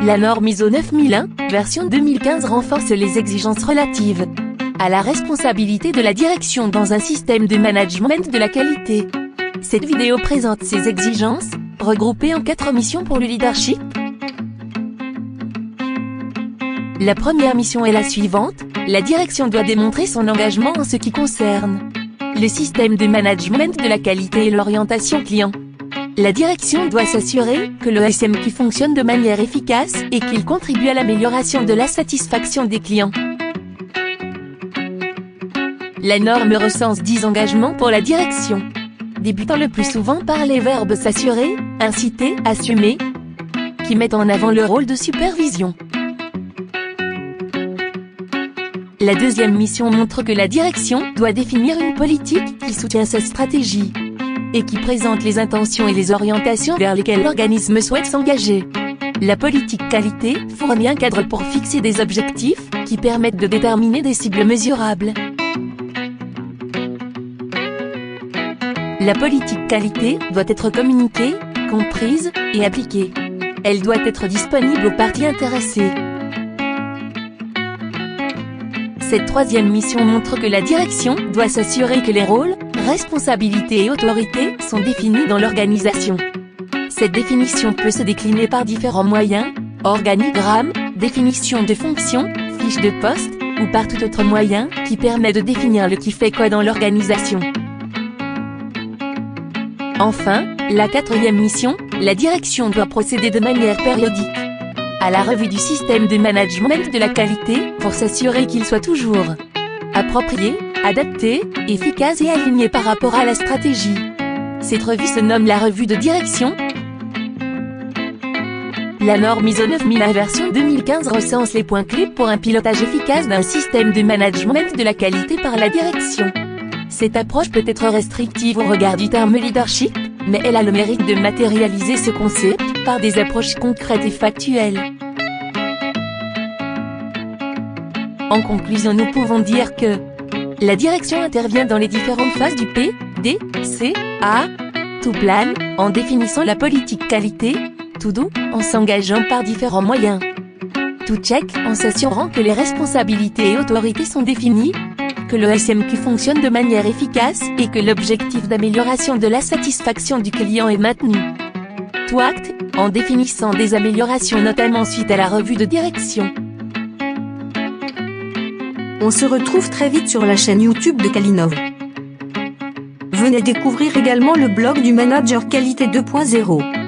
La norme ISO 9001, version 2015 renforce les exigences relatives à la responsabilité de la direction dans un système de management de la qualité. Cette vidéo présente ces exigences, regroupées en 4 missions pour le leadership. La première mission est la suivante: la direction doit démontrer son engagement en ce qui concerne le système de management de la qualité et l'orientation client. La direction doit s'assurer que le SMQ fonctionne de manière efficace et qu'il contribue à l'amélioration de la satisfaction des clients. La norme recense 10 engagements pour la direction, débutant le plus souvent par les verbes s'assurer, inciter, assumer, qui mettent en avant le rôle de supervision. La deuxième mission montre que la direction doit définir une politique qui soutient sa stratégie et qui présente les intentions et les orientations vers lesquelles l'organisme souhaite s'engager. La politique qualité fournit un cadre pour fixer des objectifs qui permettent de déterminer des cibles mesurables. La politique qualité doit être communiquée, comprise et appliquée. Elle doit être disponible aux parties intéressées. Cette troisième mission montre que la direction doit s'assurer que les rôles, responsabilités et autorités sont définis dans l'organisation. Cette définition peut se décliner par différents moyens: organigramme, définition de fonction, fiche de poste, ou par tout autre moyen qui permet de définir le qui fait quoi dans l'organisation. Enfin, la quatrième mission, la direction doit procéder de manière périodique à la revue du système de management de la qualité pour s'assurer qu'il soit toujours approprié, adapté, efficace et aligné par rapport à la stratégie. Cette revue se nomme la revue de direction. La norme ISO 9001 version 2015 recense les points clés pour un pilotage efficace d'un système de management de la qualité par la direction. Cette approche peut être restrictive au regard du terme leadership, mais elle a le mérite de matérialiser ce concept par des approches concrètes et factuelles. En conclusion, nous pouvons dire que la direction intervient dans les différentes phases du P, D, C, A, to plan, en définissant la politique qualité, to do, en s'engageant par différents moyens, to check, en s'assurant que les responsabilités et autorités sont définies, que le SMQ fonctionne de manière efficace et que l'objectif d'amélioration de la satisfaction du client est maintenu, to act, en définissant des améliorations notamment suite à la revue de direction. On se retrouve très vite sur la chaîne YouTube de Calinov. Venez découvrir également le blog du Manager Qualité 2.0.